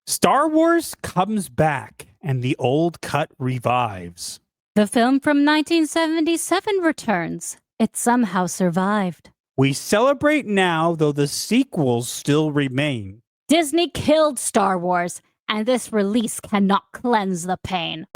Star Wars comes back and the old cut revives. The film from 1977 returns. It somehow survived. We celebrate now, though the sequels still remain. Disney killed Star Wars, and this release cannot cleanse the pain.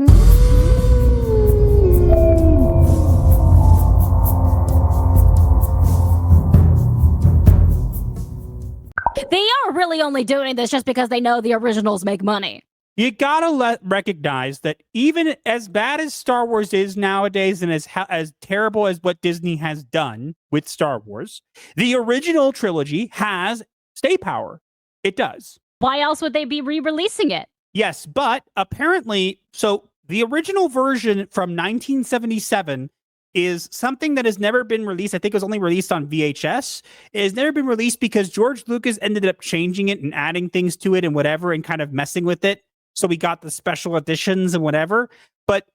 They are really only doing this just because they know the originals make money. You gotta recognize that even as bad as Star Wars is nowadays and as terrible as what Disney has done with Star Wars, the original trilogy has stay power. It does. Why else would they be re-releasing it? Yes, but apparently, so the original version from 1977 is something that has never been released. I think it was only released on VHS. It has never been released because George Lucas ended up changing it and adding things to it and whatever and kind of messing with it. So we got the special editions and whatever. But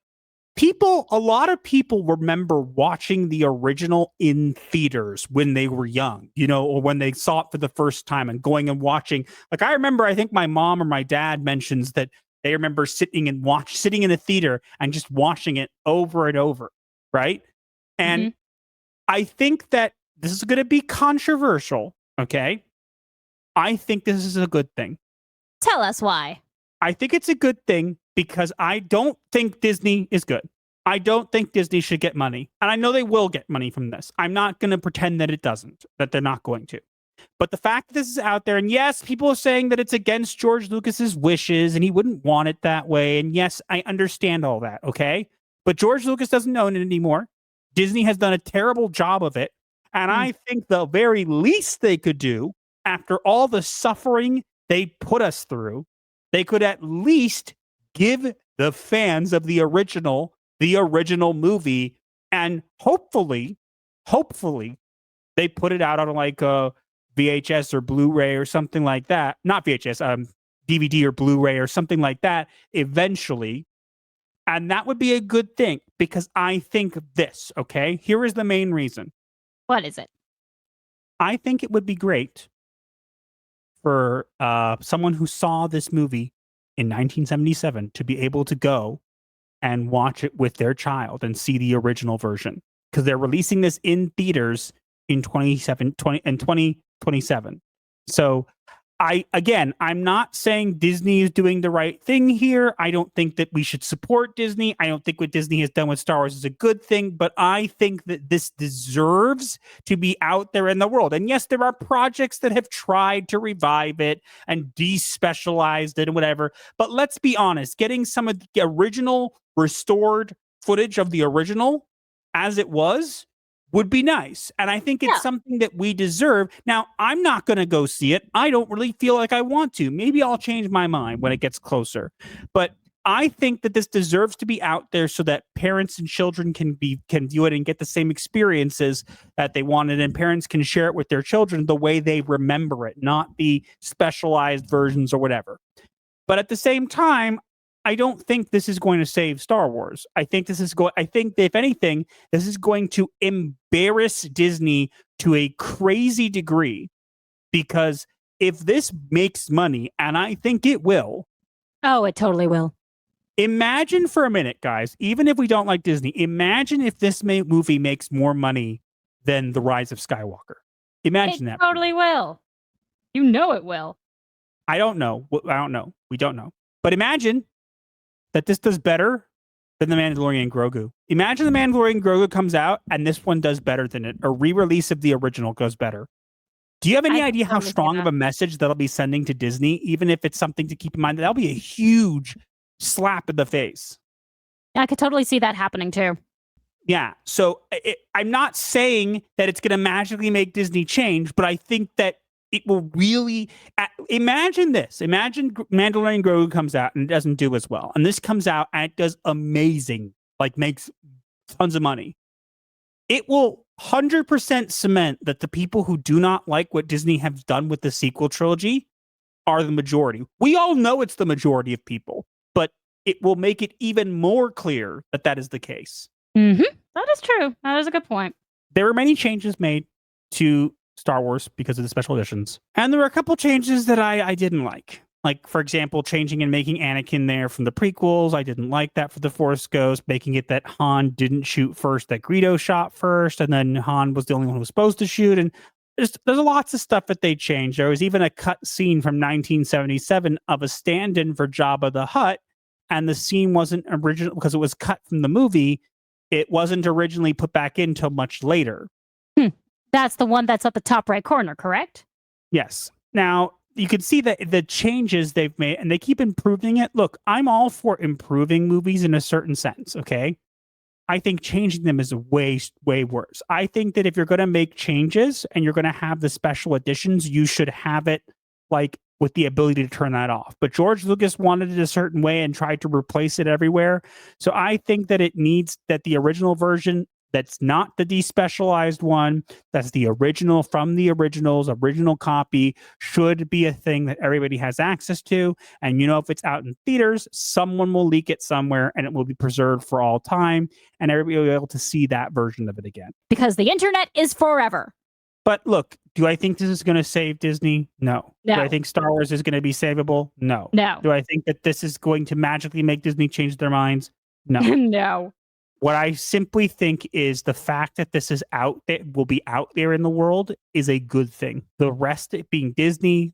a lot of people remember watching the original in theaters when they were young, or when they saw it for the first time and going and watching. Like I remember, I think my mom or my dad mentions that they remember sitting in a theater and just watching it over and over. Right. And I think that this is going to be controversial. Okay. I think this is a good thing. Tell us why. I think it's a good thing because I don't think Disney is good. I don't think Disney should get money. And I know they will get money from this. I'm not going to pretend that that they're not going to. But the fact that this is out there, and yes, people are saying that it's against George Lucas's wishes and he wouldn't want it that way. And yes, I understand all that. Okay. But George Lucas doesn't own it anymore. Disney has done a terrible job of it. And I think the very least they could do, after all the suffering they put us through, they could at least give the fans of the original movie, and hopefully, they put it out on like a VHS or Blu-ray or something like that. Not VHS, DVD or Blu-ray or something like that eventually. And that would be a good thing because I think this, okay? Here is the main reason. What is it? I think it would be great for someone who saw this movie in 1977 to be able to go and watch it with their child and see the original version because they're releasing this in theaters in 2027. So I'm not saying Disney is doing the right thing here. I don't think that we should support Disney. I don't think what Disney has done with Star Wars is a good thing, but I think that this deserves to be out there in the world. And yes, there are projects that have tried to revive it and despecialized it and whatever, but let's be honest, getting some of the original restored footage of the original as it was would be nice. And I think it's something that we deserve. Now, I'm not going to go see it. I don't really feel like I want to. Maybe I'll change my mind when it gets closer. But I think that this deserves to be out there so that parents and children can view it and get the same experiences that they wanted, and parents can share it with their children the way they remember it, not the specialized versions or whatever. But at the same time, I don't think this is going to save Star Wars. I think that if anything, this is going to embarrass Disney to a crazy degree, because if this makes money, and I think it will. Oh, it totally will. Imagine for a minute, guys, even if we don't like Disney, imagine if this movie makes more money than The Rise of Skywalker. Imagine that. It totally will. You know it will. I don't know. We don't know. But imagine that this does better than The Mandalorian and Grogu. Imagine The Mandalorian and Grogu comes out and this one does better than it. A re-release of the original goes better. Do you have any idea how strong of a message that'll be sending to Disney? Even if it's something to keep in mind, that'll be a huge slap in the face. I could totally see that happening too. Yeah. So I'm not saying that it's going to magically make Disney change, but I think that it will really imagine this. Imagine Mandalorian Grogu comes out and it doesn't do as well. And this comes out and it does amazing, like makes tons of money. It will 100% cement that the people who do not like what Disney has done with the sequel trilogy are the majority. We all know it's the majority of people, but it will make it even more clear that that is the case. Mm-hmm. That is true. That is a good point. There were many changes made to Star Wars because of the special editions. And there were a couple changes that I didn't like. Like, for example, changing and making Anakin there from the prequels. I didn't like that for The Force Ghost, making it that Han didn't shoot first, that Greedo shot first, and then Han was the only one who was supposed to shoot. And there's lots of stuff that they changed. There was even a cut scene from 1977 of a stand-in for Jabba the Hutt, and the scene wasn't original because it was cut from the movie. It wasn't originally put back in until much later. That's the one that's at the top right corner, correct? Yes. Now, you can see that the changes they've made, and they keep improving it. Look, I'm all for improving movies in a certain sense, okay? I think changing them is way, way worse. I think that if you're going to make changes and you're going to have the special editions, you should have it like with the ability to turn that off. But George Lucas wanted it a certain way and tried to replace it everywhere. So I think that it needs that the original version, that's not the despecialized one, that's the original from the originals, original copy, should be a thing that everybody has access to. And if it's out in theaters, someone will leak it somewhere and it will be preserved for all time, and everybody will be able to see that version of it again. Because the internet is forever. But look, do I think this is going to save Disney? No. No. Do I think Star Wars is going to be savable? No. No. Do I think that this is going to magically make Disney change their minds? No. No. What I simply think is the fact that this is out there, will be out there in the world, is a good thing. The rest, it being Disney,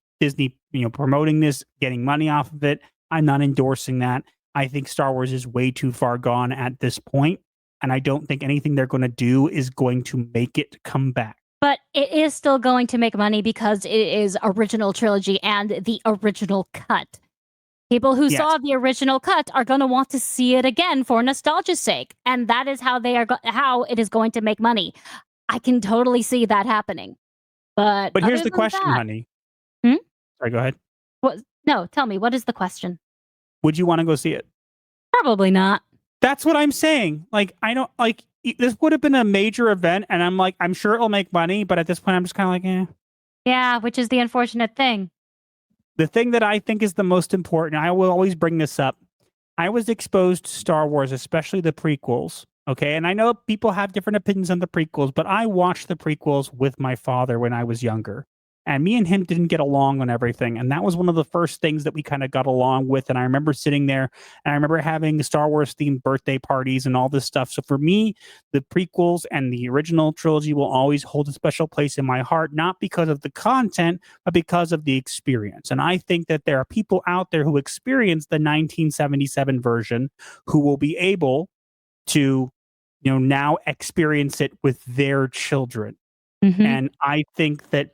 promoting this, getting money off of it, I'm not endorsing that. I think Star Wars is way too far gone at this point, and I don't think anything they're going to do is going to make it come back. But it is still going to make money because it is original trilogy and the original cut. People who saw the original cut are going to want to see it again for nostalgia's sake, and that is how how it is going to make money. I can totally see that happening. But here's the question, honey. Sorry, go ahead. No, tell me, what is the question? Would you want to go see it? Probably not. That's what I'm saying. Like, I don't like. This would have been a major event, and I'm sure it'll make money, but at this point, I'm just kind of like, eh. Yeah, which is the unfortunate thing. The thing that I think is the most important, I will always bring this up. I was exposed to Star Wars, especially the prequels, okay? And I know people have different opinions on the prequels, but I watched the prequels with my father when I was younger. And me and him didn't get along on everything. And that was one of the first things that we kind of got along with. And I remember sitting there and I remember having Star Wars themed birthday parties and all this stuff. So for me, the prequels and the original trilogy will always hold a special place in my heart, not because of the content, but because of the experience. And I think that there are people out there who experienced the 1977 version who will be able to, now experience it with their children. Mm-hmm. And I think that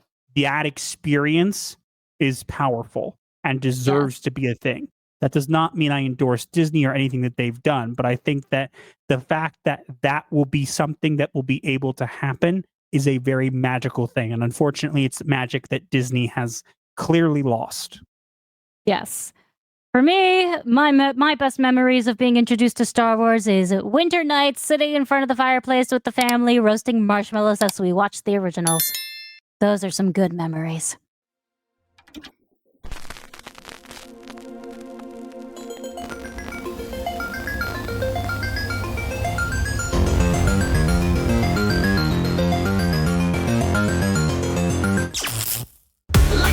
experience is powerful and deserves to be a thing. That does not mean I endorse Disney or anything that they've done, but I think that the fact that that will be something that will be able to happen is a very magical thing. And unfortunately, it's magic that Disney has clearly lost. Yes. For me, my best memories of being introduced to Star Wars is winter nights, sitting in front of the fireplace with the family, roasting marshmallows as we watched the originals. Those are some good memories. Like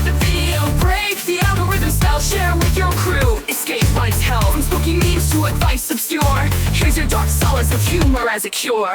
the video, break the algorithm style, share with your crew. Escape life's hell, from spooky memes to advice obscure. Here's your dark solace of humor as a cure.